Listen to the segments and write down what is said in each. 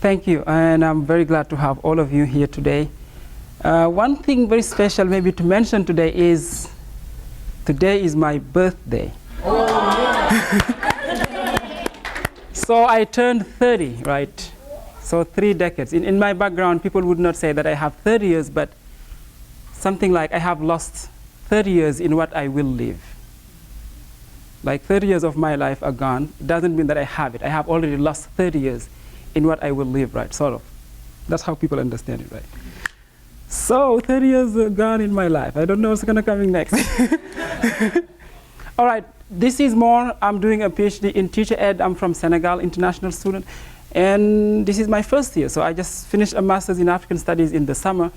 Thank you, and I'm very glad to have all of you here today. One thing very special maybe to mention today is my birthday. Oh, yeah. So I turned 30, right? So 3 decades. In my background, people would not say that I have 30 years, but something like I have lost 30 years in what I will live. Like 30 years of my life are gone. It doesn't mean that I have it. I have already lost 30 years in what I will live, right? Sort of. That's how people understand it, right? So 30 years are gone in my life. I don't know what's going to come next. All right, this is Mor. I'm doing a PhD in teacher ed. I'm from Senegal, international student. And this is my first year. So I just finished a master's in African studies in the summer.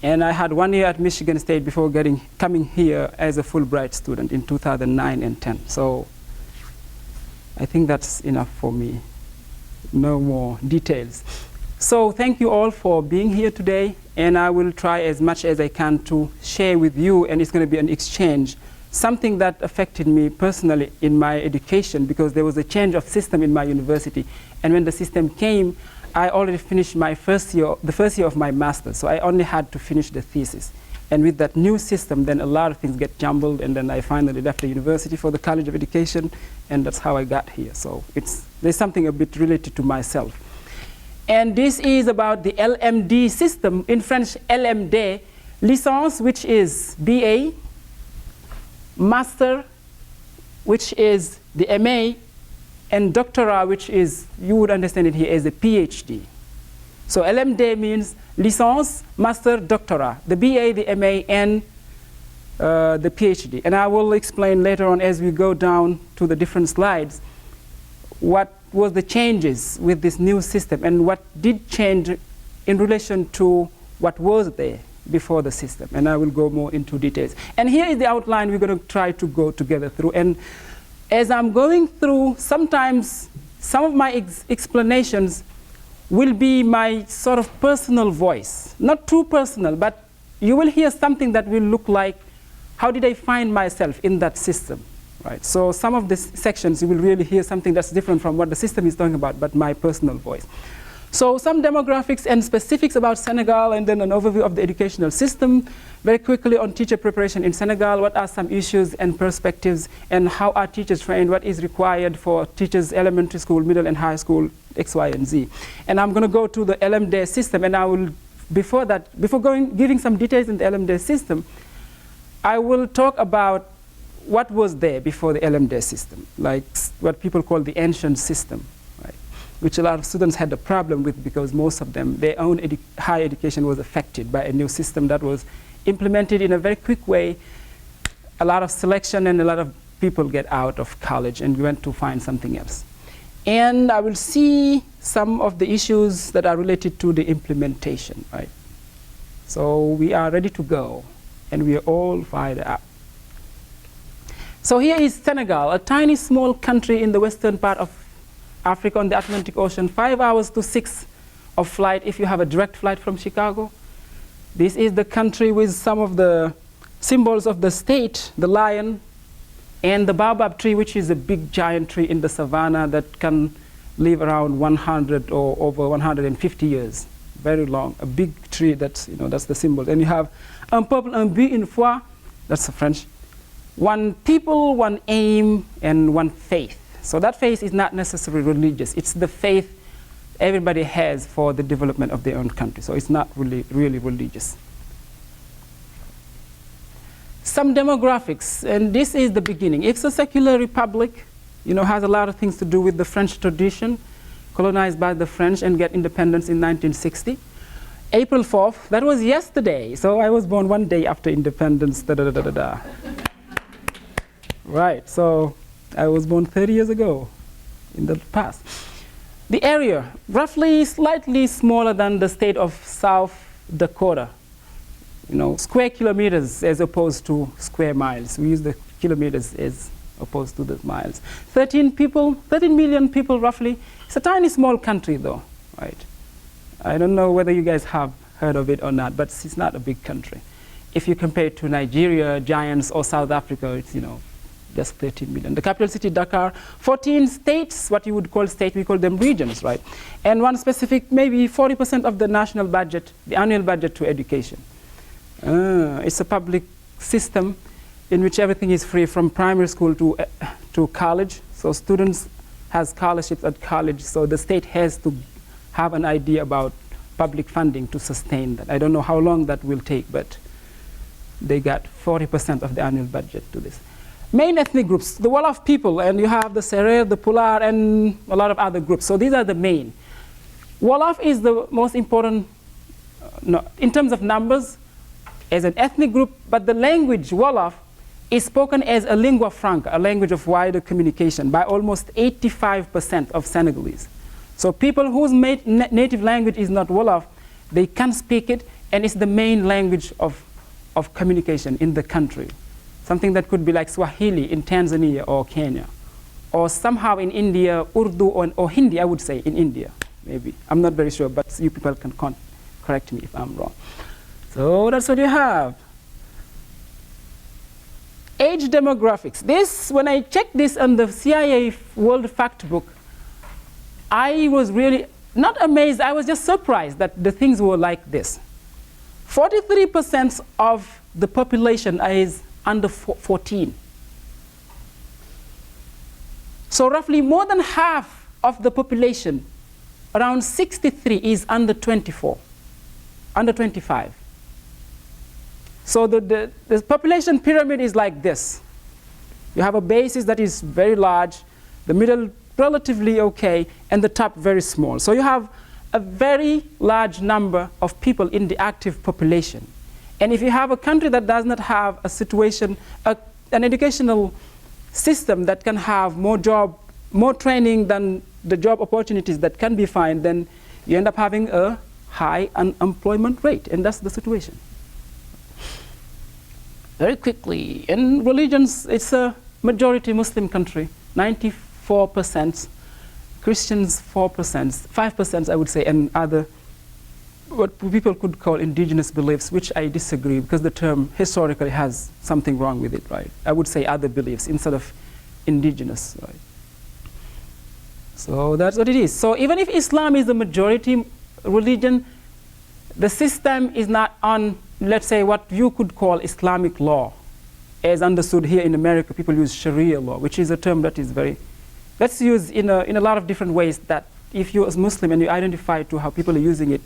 And I had 1 year at Michigan State before coming here as a Fulbright student in 2009 and 10. So I think that's enough for me. No more details. So thank you all for being here today. And I will try as much as I can to share with you, and it's going to be an exchange, something that affected me personally in my education, because there was a change of system in my university. And when the system came, I already finished my the first year of my master's, so I only had to finish the thesis. And with that new system, then a lot of things get jumbled, and then I finally left the university for the College of Education, and that's how I got here. So there's something a bit related to myself. And this is about the LMD system, in French, LMD, licence, which is BA, master, which is the MA, and doctorat, which is, you would understand it here as a PhD. So LMD means licence, master, doctorat, the BA, the MA, and the PhD. And I will explain later on as we go down to the different slides what was the changes with this new system and what did change in relation to what was there before the system. And I will go more into details. And here is the outline we're going to try to go together through. And as I'm going through, sometimes some of my explanations will be my sort of personal voice. Not too personal, but you will hear something that will look like, how did I find myself in that system? Right? So some of these sections, you will really hear something that's different from what the system is talking about, but my personal voice. So some demographics and specifics about Senegal, and then an overview of the educational system. Very quickly on teacher preparation in Senegal, what are some issues and perspectives, and how are teachers trained, what is required for teachers, elementary school, middle and high school, X, Y, and Z. And I'm going to go to the LMD system, and I will, before giving some details in the LMD system, I will talk about what was there before the LMD system, like what people call the ancient system, right? Which a lot of students had a problem with, because most of them, their own higher education was affected by a new system that was implemented in a very quick way. A lot of selection, and a lot of people get out of college and went to find something else. And I will see some of the issues that are related to the implementation, right? So we are ready to go, and we are all fired up. So here is Senegal, a tiny small country in the western part of Africa on the Atlantic Ocean, 5 hours to 6 of flight if you have a direct flight from Chicago. This is the country with some of the symbols of the state, the lion, and the baobab tree, which is a big giant tree in the savannah that can live around 100 or over 150 years. Very long, a big tree that's the symbol. And you have un peuple, un but, une foi, that's the French. One people, one aim, and one faith. So that faith is not necessarily religious. It's the faith everybody has for the development of their own country. So it's not really religious. Some demographics, and this is the beginning. It's a secular republic, has a lot of things to do with the French tradition, colonized by the French and get independence in 1960. April 4th, that was yesterday. So I was born 1 day after independence, Right, so I was born 30 years ago in the past. The area, roughly slightly smaller than the state of South Dakota. Square kilometers as opposed to square miles. We use the kilometers as opposed to the miles. 13 million people roughly. It's a tiny small country though, right? I don't know whether you guys have heard of it or not, but it's not a big country. If you compare it to Nigeria, Giants, or South Africa, it's, just 13 million. The capital city, Dakar, 14 states, what you would call state, we call them regions, right? And one specific, maybe 40% of the national budget, the annual budget to education. It's a public system in which everything is free from primary school to college. So students have scholarships at college, so the state has to have an idea about public funding to sustain that. I don't know how long that will take, but they got 40% of the annual budget to this. Main ethnic groups, the Wolof people, and you have the Serer, the Pular, and a lot of other groups. So these are the main. Wolof is the most important in terms of numbers as an ethnic group, but the language Wolof is spoken as a lingua franca, a language of wider communication, by almost 85% of Senegalese. So people whose native language is not Wolof, they can speak it, and it's the main language of communication in the country. Something that could be like Swahili in Tanzania or Kenya, or somehow in India, Urdu or Hindi, I would say, in India, maybe. I'm not very sure, but you people can correct me if I'm wrong. So that's what you have. Age demographics. This, when I checked this on the CIA World Factbook, I was really not amazed, I was just surprised that the things were like this. 43% of the population is under 14. So roughly more than half of the population, around 63, is under 24, under 25. So the population pyramid is like this. You have a basis that is very large, the middle relatively okay, and the top very small. So you have a very large number of people in the active population. And if you have a country that does not have a situation, an educational system that can have more training than the job opportunities that can be found, then you end up having a high unemployment rate, and that's the situation. Very quickly, in religions, it's a majority Muslim country, 94%, Christians 4%, 5% I would say, and other, what people could call indigenous beliefs, which I disagree, because the term historically has something wrong with it, right? I would say other beliefs instead of indigenous, right? So that's what it is. So even if Islam is the majority religion, the system is not on, let's say, what you could call Islamic law. As understood here in America, people use Sharia law, which is a term that is that's used in a lot of different ways, that if you're a Muslim and you identify to how people are using it,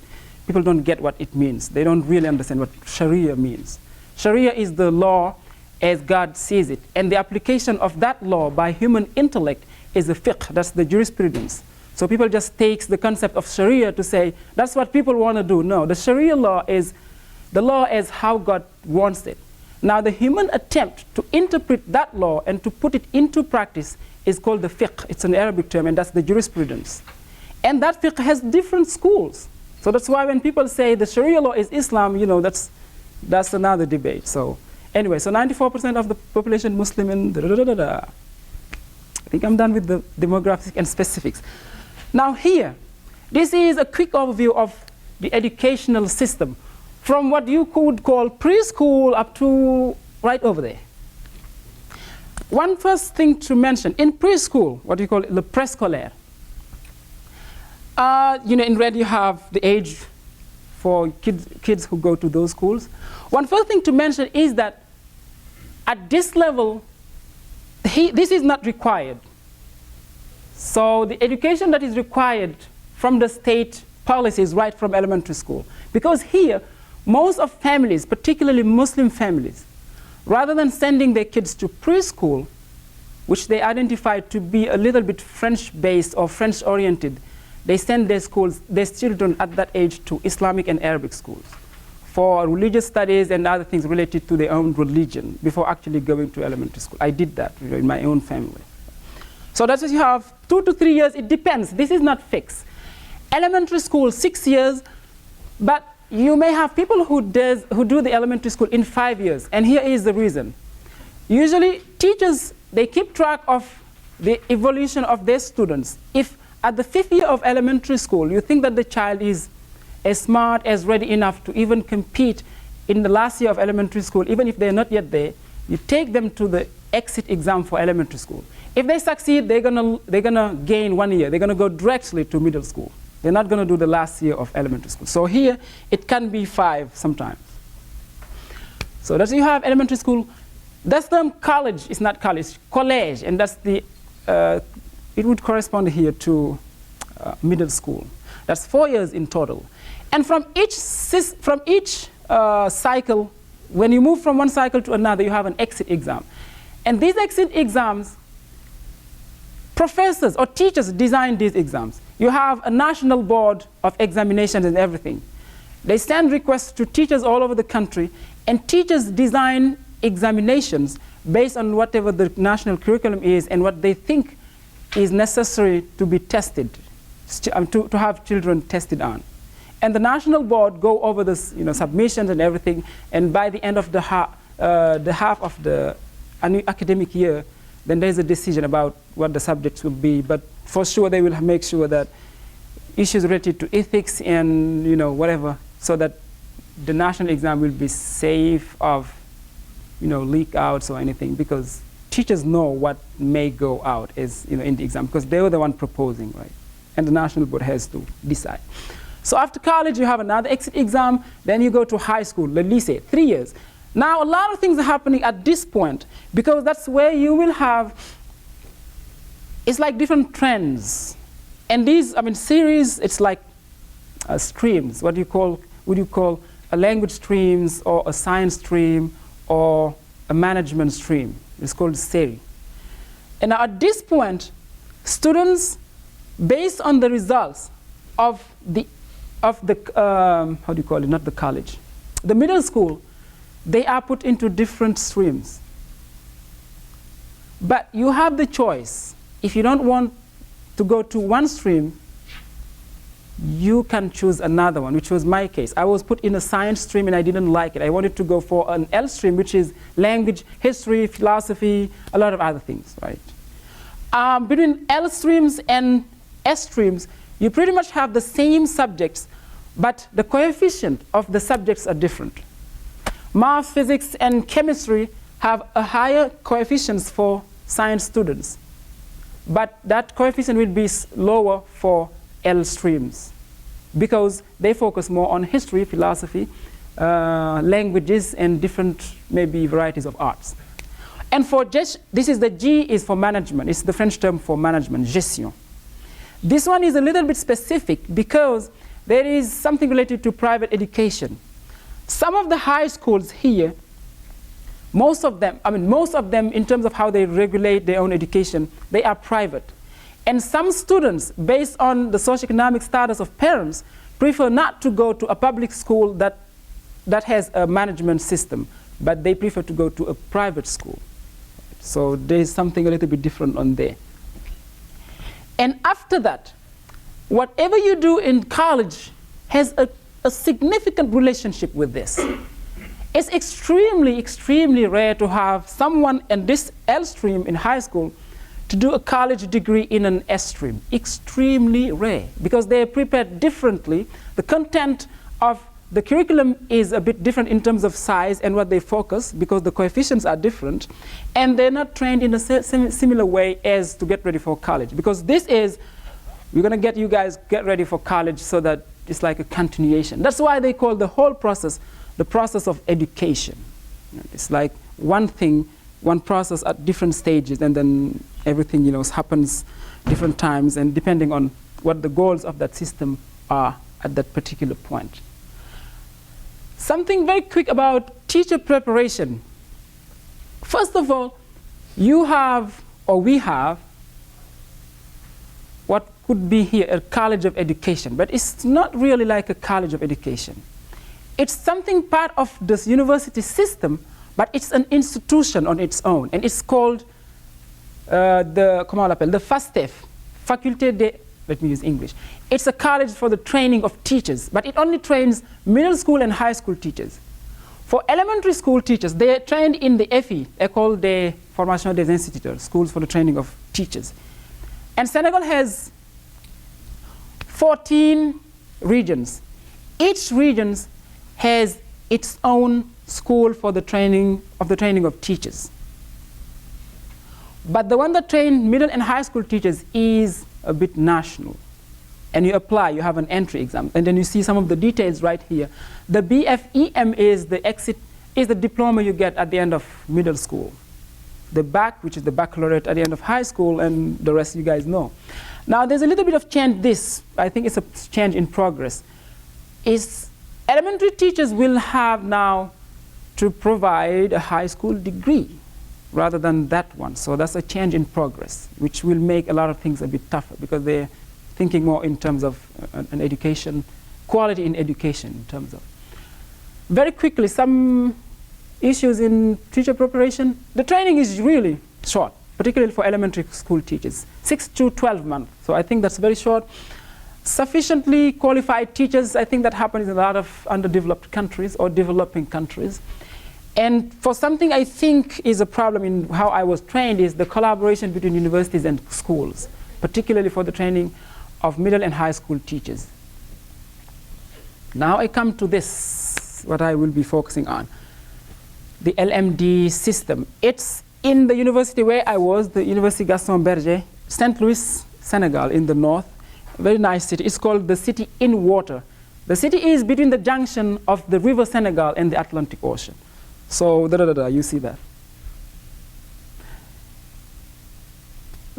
people don't get what it means. They don't really understand what Sharia means. Sharia is the law as God sees it, and the application of that law by human intellect is the fiqh, that's the jurisprudence. So people just take the concept of Sharia to say, that's what people want to do. No, the Sharia law is the law as how God wants it. Now the human attempt to interpret that law and to put it into practice is called the fiqh. It's an Arabic term, and that's the jurisprudence. And that fiqh has different schools. So that's why when people say the Sharia law is Islam, you know, that's another debate. So anyway, so 94% of the population Muslim and I think I'm done with the demographics and specifics. Now here, this is a quick overview of the educational system from what you could call preschool up to right over there. One first thing to mention, in preschool, what you call le préscolaire, you know, in red you have the age for kids who go to those schools. One first thing to mention is that at this level, this is not required. So the education that is required from the state policies right from elementary school. Because here, most of families, particularly Muslim families, rather than sending their kids to preschool, which they identify to be a little bit French-based or French-oriented, they send their children at that age to Islamic and Arabic schools for religious studies and other things related to their own religion before actually going to elementary school. I did that, you know, in my own family. So that's what you have, 2 to 3 years, it depends. This is not fixed. Elementary school, 6 years, but you may have people who do the elementary school in 5 years, and here is the reason. Usually teachers, they keep track of the evolution of their students. If at the 5th year of elementary school, you think that the child is as smart, as ready enough to even compete in the last year of elementary school, even if they're not yet there, you take them to the exit exam for elementary school. If they succeed, they're gonna gain 1 year. They're gonna go directly to middle school. They're not gonna do the last year of elementary school. So here, it can be 5 sometimes. So that's you have elementary school. That's the college. It's not college, college, and that's the. It would correspond here to middle school. That's 4 years in total. And from each cycle, when you move from one cycle to another, you have an exit exam. And these exit exams, professors or teachers design these exams. You have a national board of examinations and everything. They send requests to teachers all over the country, and teachers design examinations based on whatever the national curriculum is and what they think is necessary to be tested, to have children tested on. And the national board go over this, submissions and everything, and by the end of the half of the academic year, then there's a decision about what the subjects will be. But for sure, they will make sure that issues related to ethics and whatever, so that the national exam will be safe of leak outs or anything, because teachers know what may go out as in the exam, because they were the one proposing, right? And the national board has to decide. So after college, you have another exit exam. Then you go to high school, the lycée, 3 years. Now, a lot of things are happening at this point, because that's where you will have, it's like different trends. And these, series, it's like streams. What would you call a language streams, or a science stream, or a management stream? It's called series. And now at this point, students, based on the results of the how do you call it, not the college, the middle school, they are put into different streams. But you have the choice. If you don't want to go to one stream, you can choose another one, which was my case. I was put in a science stream and I didn't like it. I wanted to go for an L stream, which is language, history, philosophy, a lot of other things, right? Between L streams and S streams, you pretty much have the same subjects, but the coefficient of the subjects are different. Math, physics, and chemistry have a higher coefficients for science students, but that coefficient will be lower for L streams, because they focus more on history, philosophy, languages, and different maybe varieties of arts. And for this is the G is for management. It's the French term for management, gestion. This one is a little bit specific because there is something related to private education. Some of the high schools here, most of them in terms of how they regulate their own education, they are private. And some students, based on the socioeconomic status of parents, prefer not to go to a public school that has a management system, but they prefer to go to a private school. So there's something a little bit different on there. And after that, whatever you do in college has a significant relationship with this. It's extremely, extremely rare to have someone in this L stream in high school to do a college degree in an S stream. Extremely rare, because they are prepared differently. The content of the curriculum is a bit different in terms of size and what they focus, because the coefficients are different, and they're not trained in a similar way as to get ready for college. Because this is, we're gonna get you guys get ready for college so that it's like a continuation. That's why they call the whole process the process of education. It's like one thing, one process at different stages, and then everything happens different times, and depending on what the goals of that system are at that particular point. Something very quick about teacher preparation. First of all, you have, or we have, what could be here a college of education, but it's not really like a college of education. It's something part of this university system, but it's an institution on its own, and it's called the FASTEF, Faculté de, let me use English. It's a college for the training of teachers, but it only trains middle school and high school teachers. For elementary school teachers, they are trained in the EFI, École de Formation des Instituteurs, schools for the training of teachers. And Senegal has 14 regions. Each region has its own school for the training of teachers. But the one that trains middle and high school teachers is a bit national. And you apply, you have an entry exam. And then you see some of the details right here. The BFEM is the exit, is the diploma you get at the end of middle school. The BAC, which is the baccalaureate at the end of high school, and the rest you guys know. Now there's a little bit of change I think it's a change in progress. Is elementary teachers will have now to provide a high school degree rather than that one. So that's a change in progress, which will make a lot of things a bit tougher because they're thinking more in terms of an education, quality in education in terms of. Very quickly, some issues in teacher preparation. The training is really short, particularly for elementary school teachers, 6 to 12 months. So I think that's very short. Sufficiently qualified teachers, I think that happens in a lot of underdeveloped countries or developing countries. And for something I think is a problem in how I was trained is the collaboration between universities and schools, particularly for the training of middle and high school teachers. Now I come to this, what I will be focusing on, the LMD system. It's in the university where I was, the University Gaston Berger, St. Louis, Senegal, in the north. A very nice city. It's called the city in water. The city is between the junction of the river Senegal and the Atlantic Ocean. So, you see that.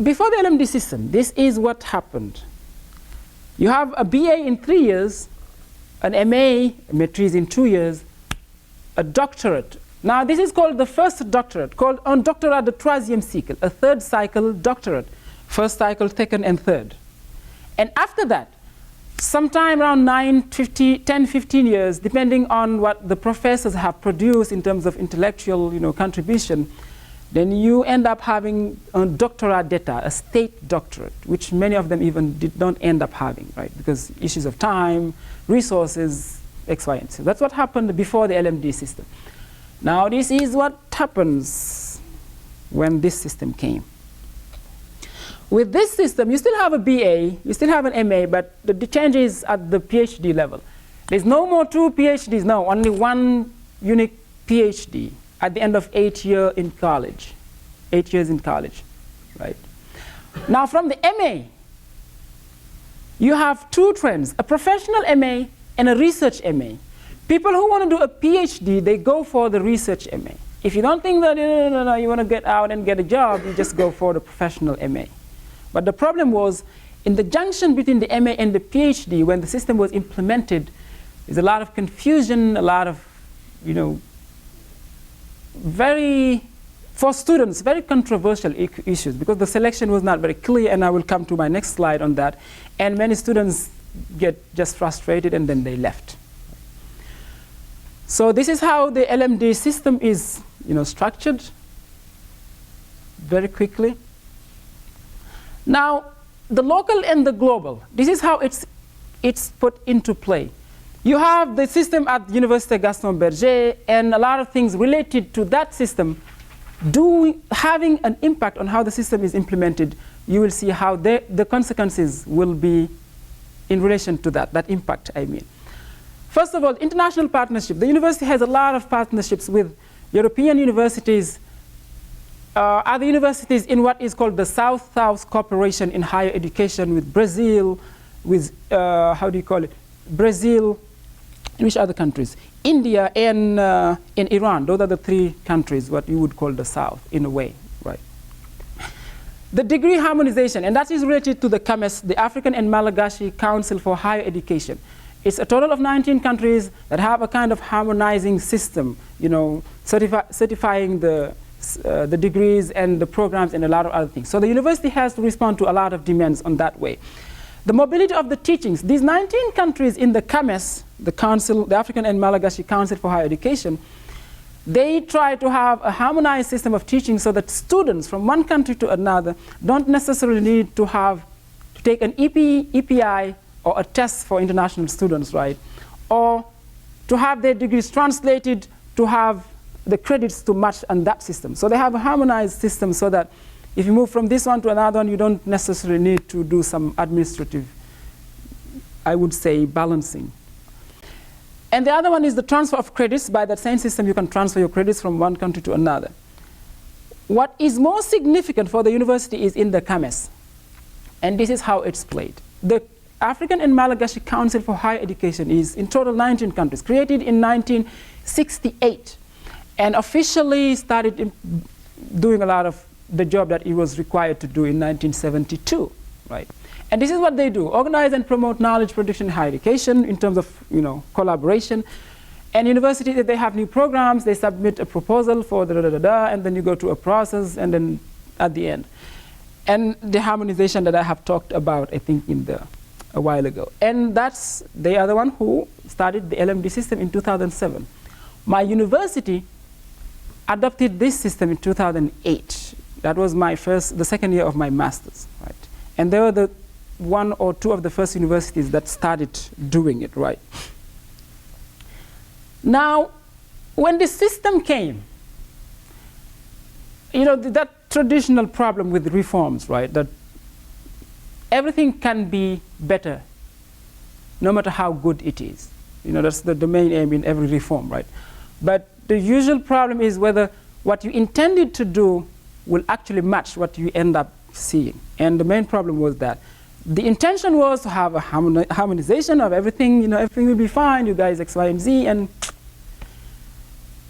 Before the LMD system, this is what happened. You have a BA in 3 years, an MA, maîtrise in 2 years, a doctorate. Now, this is called the first doctorate, called un doctorat de troisième cycle, a third cycle doctorate, first cycle, second, and third. And after that, sometime around 10, 15 years, depending on what the professors have produced in terms of intellectual contribution, then you end up having a doctorat d'etat, a state doctorate, which many of them even don't end up having, right? Because issues of time, resources, X, Y, and Z. That's what happened before the LMD system. Now this is what happens when this system came. With this system, you still have a BA, you still have an MA, but the change is at the PhD level. There's no more 2 PhDs now, only 1 unique PhD at the end of 8 years in college, right? Now from the MA, you have 2 trends, a professional MA and a research MA. People who want to do a PhD, they go for the research MA. If you don't think that you want to get out and get a job, you just go for the professional MA. But the problem was, in the junction between the MA and the PhD, when the system was implemented, there's a lot of confusion, a lot of, for students, very controversial issues, because the selection was not very clear, and I will come to my next slide on that. And many students get just frustrated, and then they left. So this is how the LMD system is, structured very quickly. Now, the local and the global, this is how it's put into play. You have the system at Université Gaston Berger, and a lot of things related to that system having an impact on how the system is implemented. You will see how the consequences will be in relation to that impact, I mean. First of all, international partnership. The university has a lot of partnerships with European universities, other universities in what is called the South-South cooperation in higher education with Brazil, with, Brazil, and which other countries? India and in Iran. Those are the 3 countries, what you would call the South, in a way, right? The degree harmonization, and that is related to the CAMES, the African and Malagasy Council for Higher Education. It's a total of 19 countries that have a kind of harmonizing system, certifying the degrees and the programs and a lot of other things. So the university has to respond to a lot of demands on that way. The mobility of the teachings. These 19 countries in the CAMES, the Council, the African and Malagasy Council for Higher Education, they try to have a harmonized system of teaching so that students from one country to another don't necessarily need to take an EPI or a test for international students, right? Or to have their degrees translated to have the credits to match on that system. So they have a harmonized system so that if you move from this one to another one, you don't necessarily need to do some administrative, I would say, balancing. And the other one is the transfer of credits. By that same system, you can transfer your credits from one country to another. What is more significant for the university is in the CAMES. And this is how it's played. The African and Malagasy Council for Higher Education is in total 19 countries, created in 1968, and officially started doing a lot of the job that it was required to do in 1972, right? And this is what they do: organize and promote knowledge production in higher education in terms of, collaboration. And universities, if they have new programs, they submit a proposal for and then you go to a process, and then at the end. And the harmonization that I have talked about, I think, a while ago. And they are the one who started the LMD system in 2007. My university adopted this system in 2008. That was the second year of my master's, right? And they were the one or two of the first universities that started doing it, right? Now, when the system came, that traditional problem with reforms, right? That everything can be better, no matter how good it is. That's the main aim in every reform, right? But the usual problem is whether what you intended to do will actually match what you end up seeing. And the main problem was that the intention was to have a harmonization of everything. Everything will be fine, you guys X, Y, and Z. And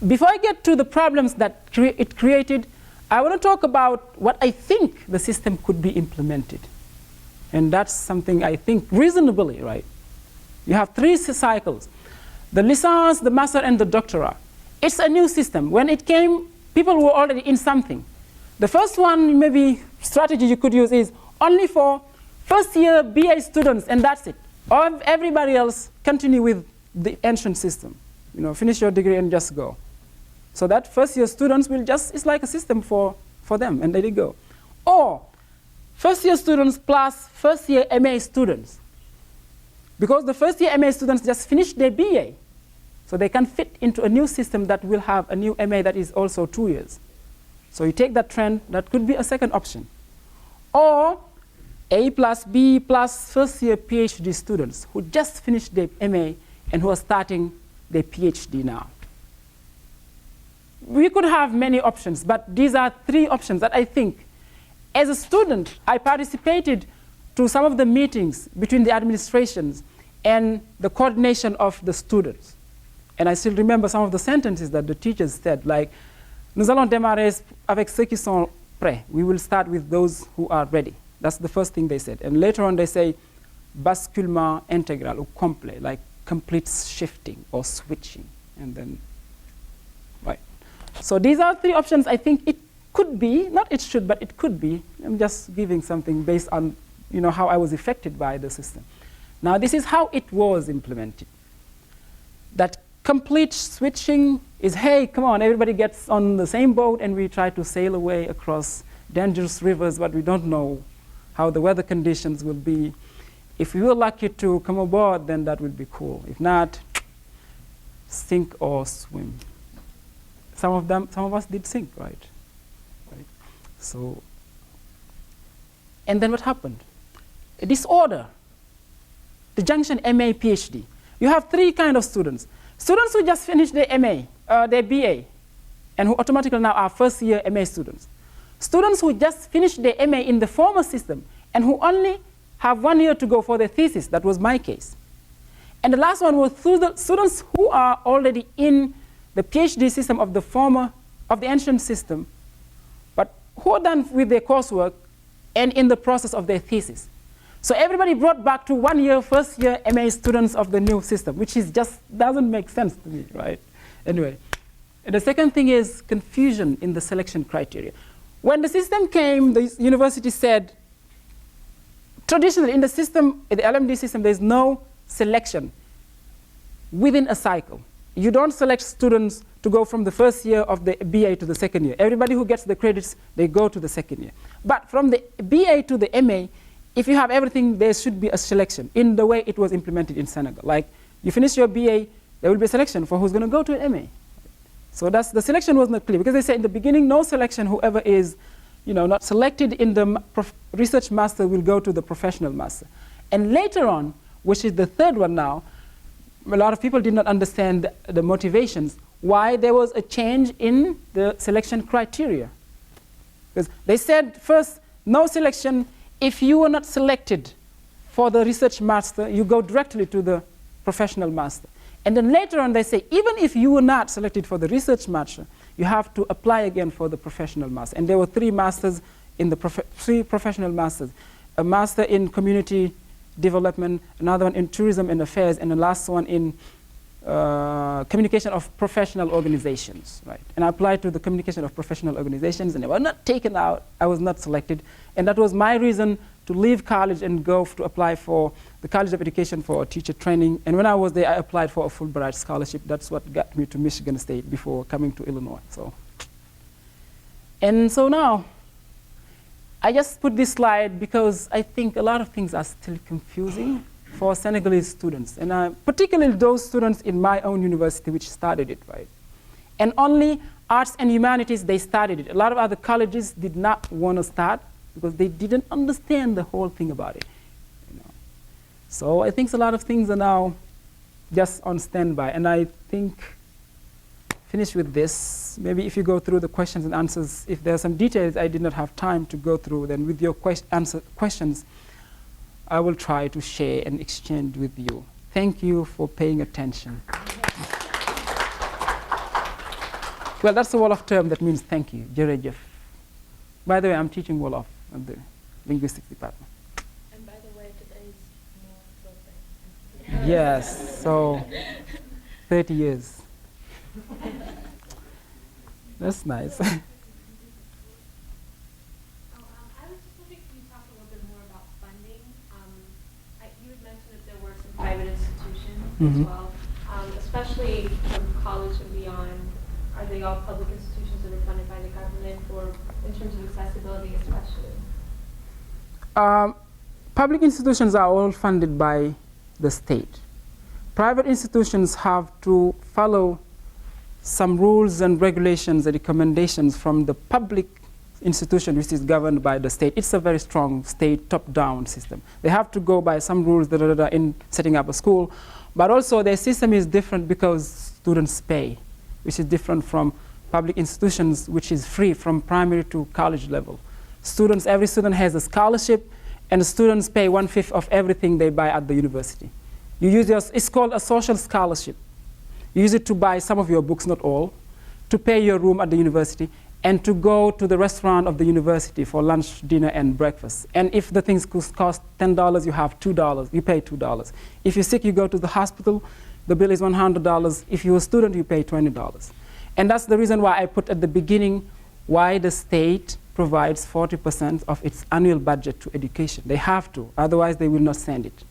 before I get to the problems that it created, I want to talk about what I think the system could be implemented. And that's something I think reasonably, right? You have 3 cycles: the licence, the master, and the doctorate. It's a new system. When it came, people were already in something. The first one, maybe strategy you could use is only for first-year BA students, and that's it. Or everybody else continue with the ancient system. Finish your degree and just go. So that first-year students it's like a system for them, and there they go. Or first-year students plus first-year MA students. Because the first-year MA students just finished their BA. So they can fit into a new system that will have a new MA that is also 2 years. So you take that trend, that could be a second option. Or A plus B plus first-year PhD students who just finished their MA and who are starting their PhD now. We could have many options, but these are 3 options that I think. As a student, I participated to some of the meetings between the administrations and the coordination of the students. And I still remember some of the sentences that the teachers said, like, "Nous allons démarrer avec ceux qui sont prêts." We will start with those who are ready. That's the first thing they said. And later on they say, basculement intégral or complet, like complete shifting or switching. And then, right. So these are 3 options. I think it could be, not it should, but it could be. I'm just giving something based on how I was affected by the system. Now this is how it was implemented. That complete switching is, hey, come on, everybody gets on the same boat and we try to sail away across dangerous rivers, but we don't know how the weather conditions will be. If we were lucky to come aboard, then that would be cool. If not, sink or swim. Some of us did sink, right? So, and then what happened? A disorder. The junction MA, PhD. You have 3 kinds of students. Students who just finished their MA, their BA, and who automatically now are first-year MA students. Students who just finished their MA in the former system and who only have 1 year to go for their thesis. That was my case. And the last one was students who are already in the PhD system of the ancient system, but who are done with their coursework and in the process of their thesis. So everybody brought back to 1 year, first-year MA students of the new system, which doesn't make sense to me, right? Anyway, and the second thing is confusion in the selection criteria. When the system came, the university said, traditionally in the system, in the LMD system, there's no selection within a cycle. You don't select students to go from the first year of the BA to the second year. Everybody who gets the credits, they go to the second year. But from the BA to the MA, if you have everything, there should be a selection in the way it was implemented in Senegal. Like, you finish your BA, there will be a selection for who's going to go to an MA. So the selection was not clear, because they said in the beginning, no selection, whoever is not selected in the research master will go to the professional master. And later on, which is the third one now, a lot of people did not understand the motivations, why there was a change in the selection criteria. Because they said first, no selection. If you are not selected for the research master, you go directly to the professional master. And then later on they say, even if you were not selected for the research master, you have to apply again for the professional master. And there were three masters in the three professional masters. A master in community development, another one in tourism and affairs, and the last one in communication of professional organizations, right? And I applied to the communication of professional organizations, and they were not taken out. I was not selected, and that was my reason to leave college and go to apply for the College of Education for teacher training. And when I was there, I applied for a Fulbright scholarship. That's what got me to Michigan State before coming to Illinois. And so now, I just put this slide because I think a lot of things are still confusing for Senegalese students, and particularly those students in my own university which started it, right? And only arts and humanities, they started it. A lot of other colleges did not want to start because they didn't understand the whole thing about it. You know? So I think a lot of things are now just on standby, and I think, finish with this. Maybe if you go through the questions and answers, if there are some details I did not have time to go through, then with your questions, I will try to share and exchange with you. Thank you for paying attention. Well, that's the Wolof term that means thank you, jërëjëf. By the way, I'm teaching Wolof at the linguistics department. And by the way, today's more birthday. Yes, so 30 years. That's nice. Private institutions as well, especially from college and beyond. Are they all public institutions that are funded by the government, or in terms of accessibility especially? Public institutions are all funded by the state. Private institutions have to follow some rules and regulations and recommendations from the public institution which is governed by the state. It's a very strong state top-down system. They have to go by some rules that are in setting up a school, but also their system is different because students pay, which is different from public institutions, which is free from primary to college level. Students, every student has a scholarship, and the students pay 1/5 of everything they buy at the university. You use it's called a social scholarship. You use it to buy some of your books, not all, to pay your room at the university, and to go to the restaurant of the university for lunch, dinner, and breakfast. And if the things cost $10, you have $2, you pay $2. If you're sick, you go to the hospital, the bill is $100. If you're a student, you pay $20. And that's the reason why I put at the beginning why the state provides 40% of its annual budget to education. They have to, otherwise they will not send it.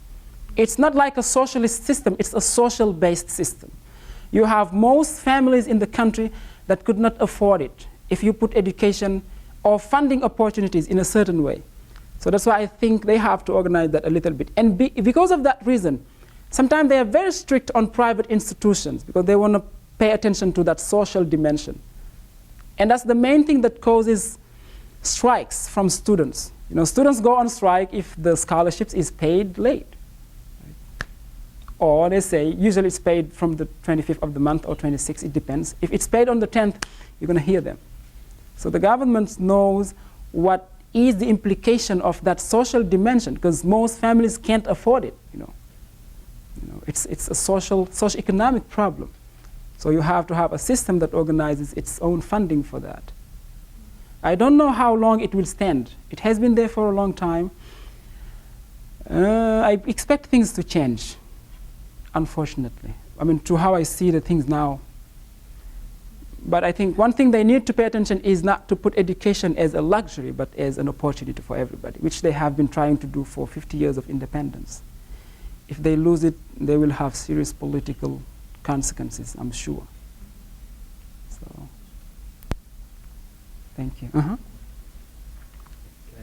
It's not like a socialist system, it's a social-based system. You have most families in the country that could not afford it if you put education or funding opportunities in a certain way. So that's why I think they have to organize that a little bit. And because of that reason, sometimes they are very strict on private institutions because they want to pay attention to that social dimension. And that's the main thing that causes strikes from students. You know, students go on strike if the scholarships is paid late. Right? Or they say, usually it's paid from the 25th of the month or 26th, it depends. If it's paid on the 10th, you're going to hear them. So the government knows what is the implication of that social dimension, because most families can't afford it. You know, it's a socio-economic problem. So you have to have a system that organizes its own funding for that. I don't know how long it will stand. It has been there for a long time. I expect things to change, unfortunately. I mean, to how I see the things now. But I think one thing they need to pay attention is not to put education as a luxury, but as an opportunity for everybody, which they have been trying to do for 50 years of independence. If they lose it, they will have serious political consequences, I'm sure. So, thank you. Can I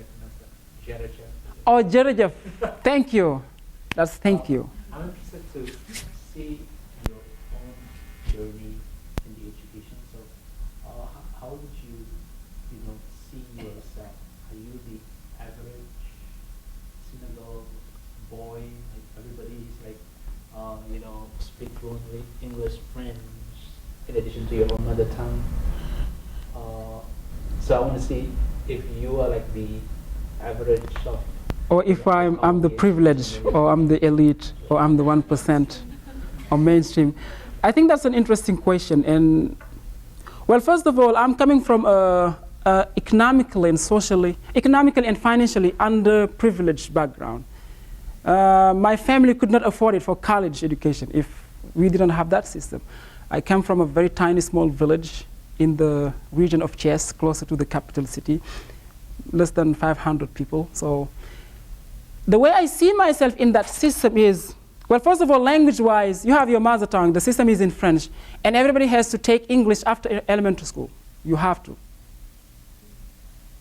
pronounce that? Jerejef. Oh, Jerejef. Thank you. That's thank you. I'm interested to see your own journey in the education. So, how would you, see yourself? Are you the average Senegal boy? Like everybody is like, speak fluently English, French, in addition to your own mother tongue. So I want to see if you are like the average of, Or if I'm the privileged, or I'm the elite, or I'm the 1%, or mainstream. I think that's an interesting question. And well, first of all, I'm coming from a economically and financially underprivileged background. My family could not afford it for college education if we didn't have that system. I come from a very tiny, small village in the region of Thiès, closer to the capital city, less than 500 people. So the way I see myself in that system is, well, first of all, language-wise, you have your mother tongue. The system is in French, and everybody has to take English after elementary school. You have to.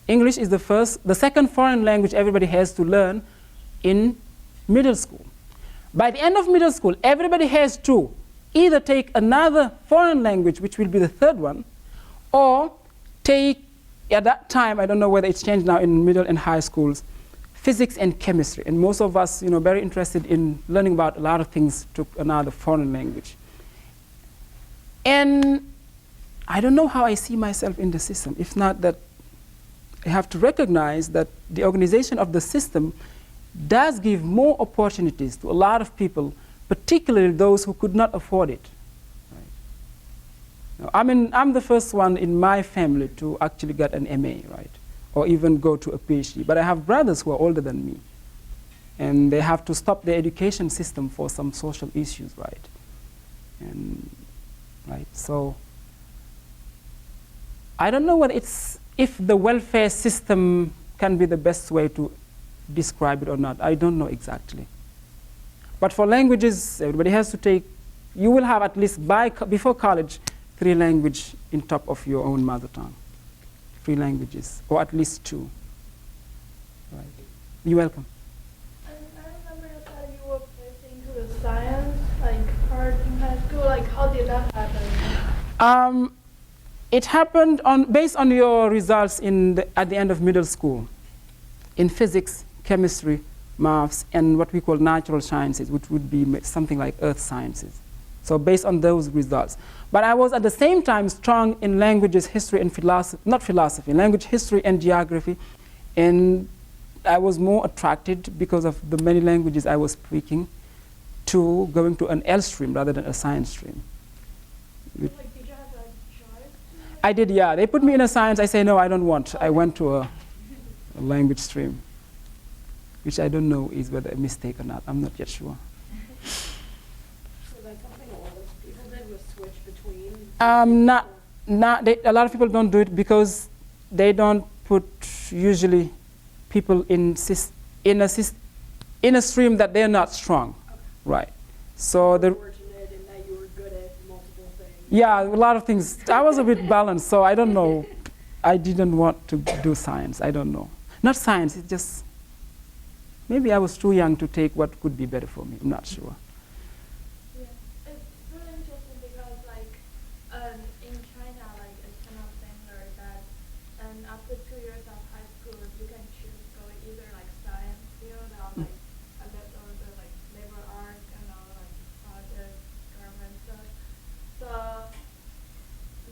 English is the second foreign language everybody has to learn in middle school. By the end of middle school, everybody has to either take another foreign language, which will be the third one, or take, at that time, I don't know whether it's changed now in middle and high schools, physics and chemistry. And most of us, very interested in learning about a lot of things, took another foreign language. And I don't know how I see myself in the system. If not that I have to recognize that the organization of the system does give more opportunities to a lot of people, particularly those who could not afford it. Right? Now, I'm the first one in my family to actually get an MA, right? Or even go to a PhD. But I have brothers who are older than me. And they have to stop the education system for some social issues, right? And, right, so I don't know what if the welfare system can be the best way to describe it or not. I don't know exactly. But for languages, everybody has to take, you will have at least before college, 3 languages in top of your own mother tongue. 3 languages, or at least 2. Right. You're welcome. I remember you said you were placed into the science part in high school. How did that happen? It happened based on your results at the end of middle school, in physics, chemistry, maths, and what we call natural sciences, which would be something like earth sciences. So based on those results. But I was at the same time strong in languages, history, and language, history, and geography. And I was more attracted, because of the many languages I was speaking, to going to an L stream rather than a science stream. Did you have choice? I did, yeah. They put me in a science. I say, no, I don't want. I went to a language stream, which I don't know is whether a mistake or not. I'm not yet sure. A lot of people don't do it because they don't put usually people in a stream that they're not strong, right? So the Fortunate in that you were good at multiple things. Yeah, a lot of things. I was a bit balanced, so I don't know. I didn't want to do science. I don't know. Not science. It's just maybe I was too young to take what could be better for me. I'm not sure. In China, it's kind of similar that, and after 2 years of high school, you can choose to go either science field or the labor arts and project government stuff. So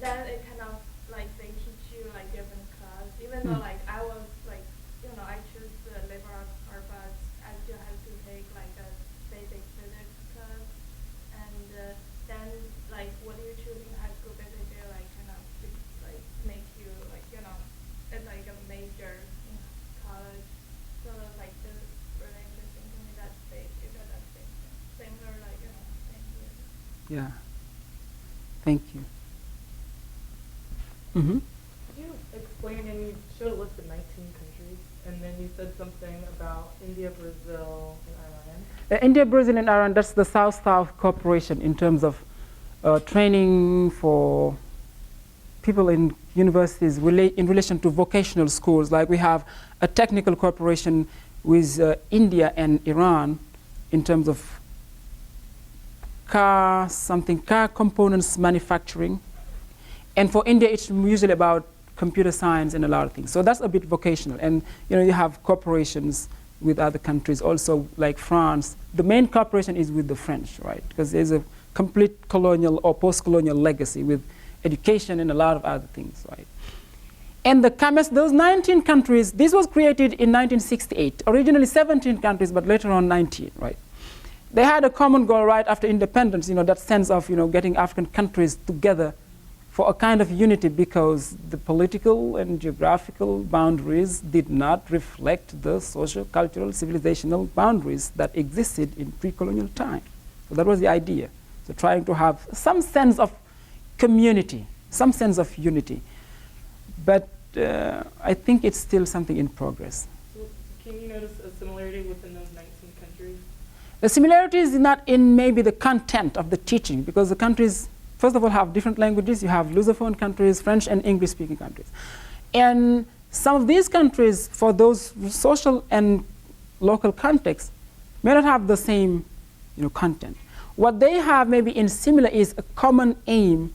then it kind of they teach you different class. Even though I was I choose the labor arts part, but I still have to take a basic physics class. And then what do you choose in high school basically kind of make you it's a major in college. So this is really interesting to me that you got that similar thing here. Yeah. Thank you. Mm-hmm. Could you explain, and you showed a list of 19 countries, and then you said something about India, Brazil, and Iran? India, Brazil, and Iran, that's the South-South cooperation in terms of training for people in universities in relation to vocational schools. Like we have a technical cooperation with India and Iran in terms of car components manufacturing. And for India, it's usually about computer science and a lot of things. So that's a bit vocational. And you have corporations with other countries also, like France. The main cooperation is with the French, right? Because there's a complete colonial or post-colonial legacy with education and a lot of other things, right? And the CAMES, those 19 countries, this was created in 1968. Originally 17 countries, but later on 19, right? They had a common goal right after independence, that sense of, getting African countries together for a kind of unity, because the political and geographical boundaries did not reflect the social, cultural, civilizational boundaries that existed in pre-colonial time. So that was the idea. So trying to have some sense of community, some sense of unity. But I think it's still something in progress. So can you notice a similarity within those 19 countries? The similarity is not in maybe the content of the teaching, because the countries, first of all, have different languages. You have Lusophone countries, French and English-speaking countries. And some of these countries, for those social and local contexts, may not have the same content. What they have maybe in similar is a common aim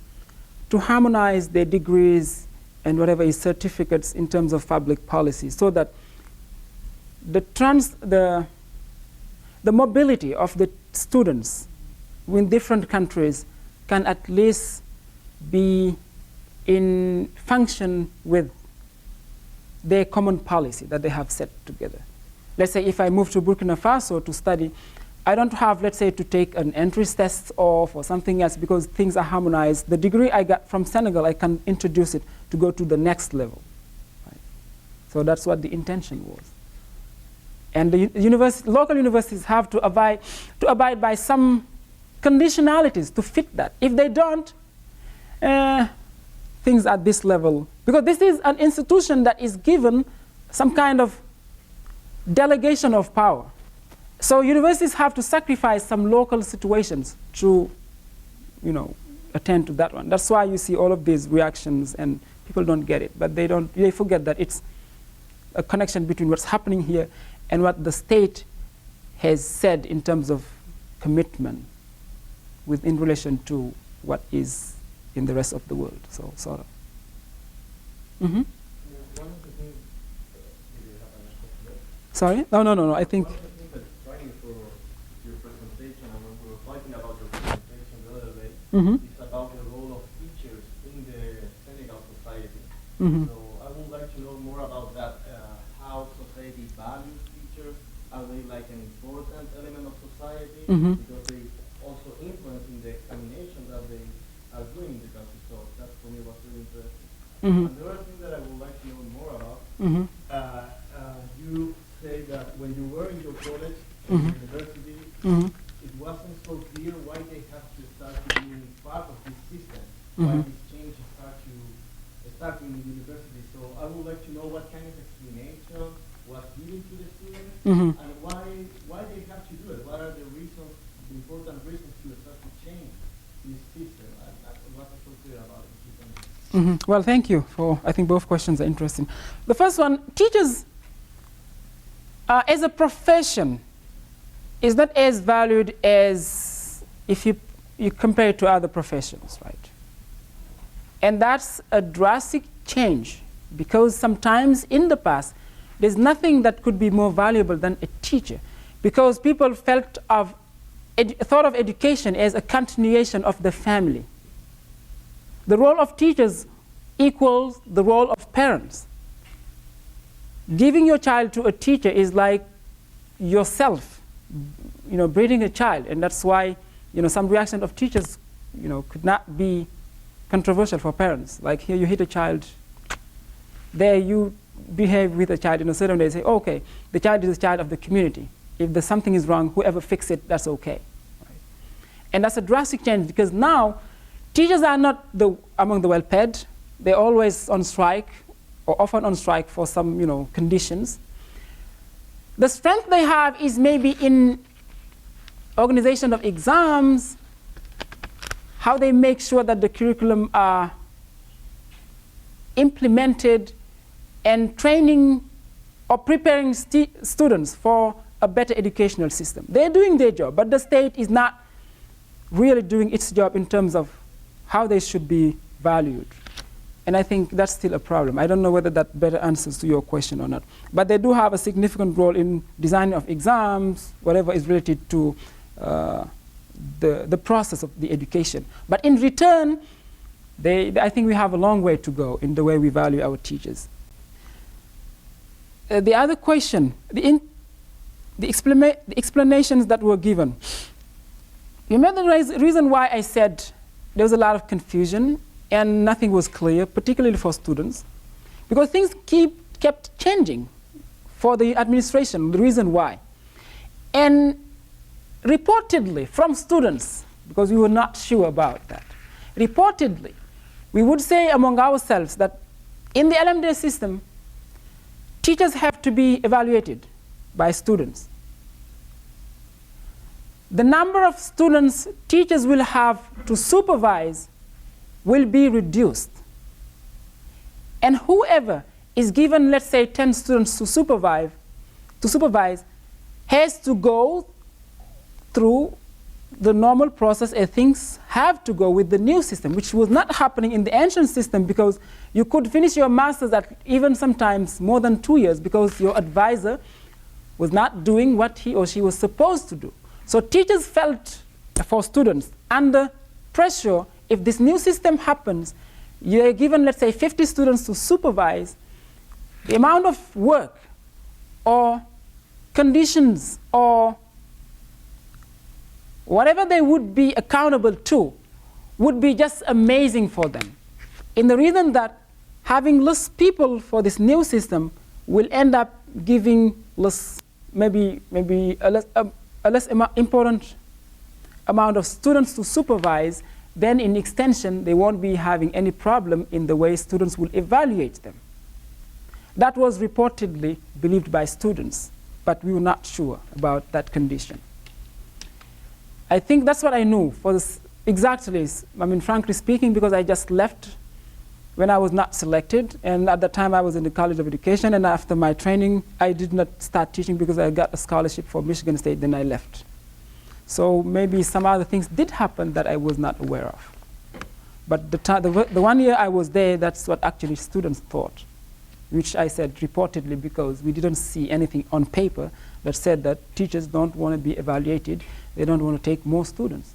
to harmonize their degrees and whatever is certificates in terms of public policy, so that the mobility of the students in different countries can at least be in function with their common policy that they have set together. Let's say if I move to Burkina Faso to study, I don't have, let's say, to take an entrance test or for something else, because things are harmonized. The degree I got from Senegal, I can introduce it to go to the next level. Right? So that's what the intention was. And the local universities have to abide by some conditionalities to fit that. If they don't, things at this level, because this is an institution that is given some kind of delegation of power. So universities have to sacrifice some local situations to, attend to that one. That's why you see all of these reactions and people don't get it, but they forget that it's a connection between what's happening here and what the state has said in terms of commitment in relation to what is in the rest of the world. So sort of. Mm-hmm. One of the things, maybe you have an question. Sorry? No. I think. One of the things that's striking for your presentation, and when we were talking about your presentation the other day, is about the role of teachers in the Senegal society. Mm-hmm. So I would like to know more about that. How society values teachers? Are they like an important element of society? Because they also influence in the examination that they are doing in the country. So that for me was really interesting. And the other thing that I would like to know more about, you say that when you were in your college, university, it wasn't so clear why they have to start being part of this system, why this change starting in the university. So I would like to know what kind of explanation was given to the students, and why they have to do it. What are the reasons, the important reasons to start to change this system? I wasn't so clear about it. Well, thank you for, I think both questions are interesting. The first one, teachers as a profession is not as valued as if you compare it to other professions, right? And that's a drastic change, because sometimes in the past, there's nothing that could be more valuable than a teacher, because people thought of education as a continuation of the family. The role of teachers equals the role of parents. Giving your child to a teacher is like yourself, breeding a child, and that's why, some reaction of teachers, could not be controversial for parents. Like here, you hit a child. There, you behave with a child in a certain way. Say, okay, the child is a child of the community. If there's something is wrong, whoever fixes it, that's okay. Right? And that's a drastic change, because now teachers are not among the well-paid. They're always on strike, or often on strike for some conditions. The strength they have is maybe in organization of exams, how they make sure that the curriculum are implemented, and training or preparing students for a better educational system. They're doing their job, but the state is not really doing its job in terms of how they should be valued. And I think that's still a problem. I don't know whether that better answers to your question or not. But they do have a significant role in designing of exams, whatever is related to the process of the education. But in return, I think we have a long way to go in the way we value our teachers. The other question, the explanations that were given. You remember the reason why I said there was a lot of confusion and nothing was clear, particularly for students? Because things kept changing for the administration, the reason why. And reportedly from students, because we were not sure about that, reportedly, we would say among ourselves that in the LMD system, teachers have to be evaluated by students. The number of students teachers will have to supervise will be reduced. And whoever is given, let's say, 10 students to supervise has to go through the normal process as things have to go with the new system, which was not happening in the ancient system, because you could finish your master's at even sometimes more than 2 years because your advisor was not doing what he or she was supposed to do. So teachers felt, for students, under pressure. If this new system happens, you're given, let's say, 50 students to supervise. The amount of work or conditions or whatever they would be accountable to would be just amazing for them. In the reason that having less people for this new system will end up giving less, maybe a less important amount of students to supervise, then in extension, they won't be having any problem in the way students will evaluate them. That was reportedly believed by students, but we were not sure about that condition. I think that's what I knew for this exactly. I mean, frankly speaking, because I just left when I was not selected, and at the time I was in the College of Education, and after my training, I did not start teaching because I got a scholarship for Michigan State, then I left. So maybe some other things did happen that I was not aware of. But the 1 year I was there, that's what actually students thought, which I said reportedly because we didn't see anything on paper that said that teachers don't want to be evaluated, they don't want to take more students.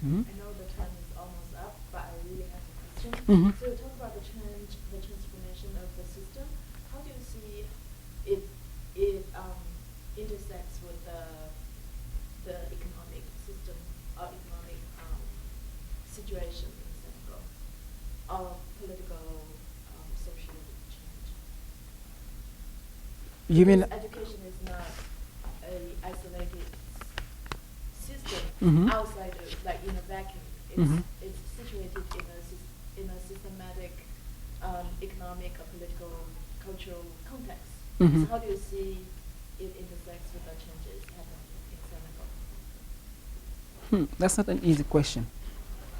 I know the time is almost up, but I really have a question. So you talk about the transformation of the system. How do you see it intersects with the economic system or economic situation in Senegal, or political, social change? You mean education is not an isolated system outside of, like in a vacuum. It's situated in a systematic, economic, or political, cultural context. So how do you see it intersects with the changes happening in Senegal? That's not an easy question.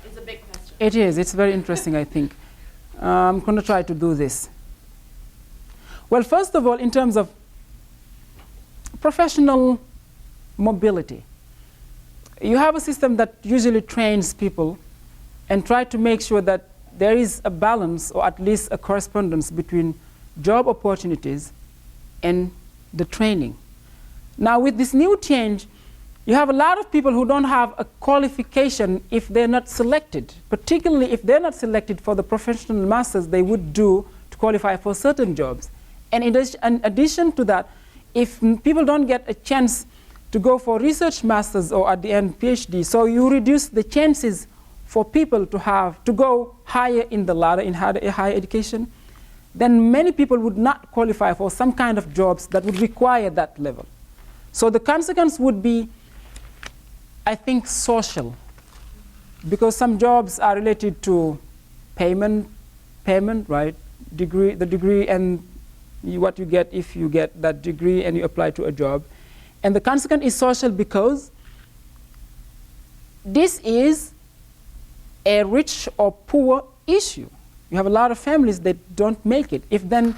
It's a big question. It is. It's very interesting, I think. I'm going to try to do this. Well, first of all, in terms of professional mobility, you have a system that usually trains people and try to make sure that there is a balance, or at least a correspondence, between job opportunities and the training. Now, with this new change, you have a lot of people who don't have a qualification if they're not selected, particularly if they're not selected for the professional masters they would do to qualify for certain jobs. And in addition to that, if people don't get a chance to go for research masters or at the end PhD, so you reduce the chances for people to go higher in the ladder in higher education, then many people would not qualify for some kind of jobs that would require that level. So the consequence would be, I think, social, because some jobs are related to payment, right? The degree and what you get if you get that degree and you apply to a job. And the consequence is social because this is a rich or poor issue. You have a lot of families that don't make it. If then,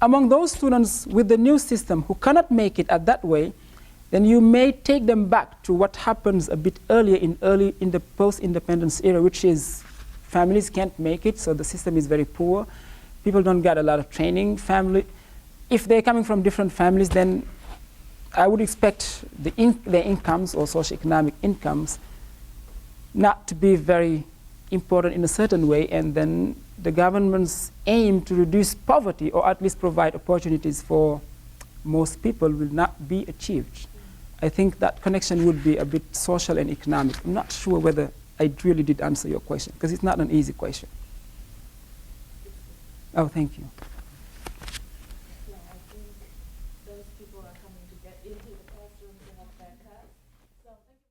among those students with the new system who cannot make it at that way, then you may take them back to what happens a bit earlier in the post-independence era, which is families can't make it, so the system is very poor. People don't get a lot of training. If they're coming from different families, then I would expect their incomes or socioeconomic incomes not to be very important in a certain way, and then the government's aim to reduce poverty or at least provide opportunities for most people will not be achieved. I think that connection would be a bit social and economic. I'm not sure whether I really did answer your question, because it's not an easy question. Oh, thank you.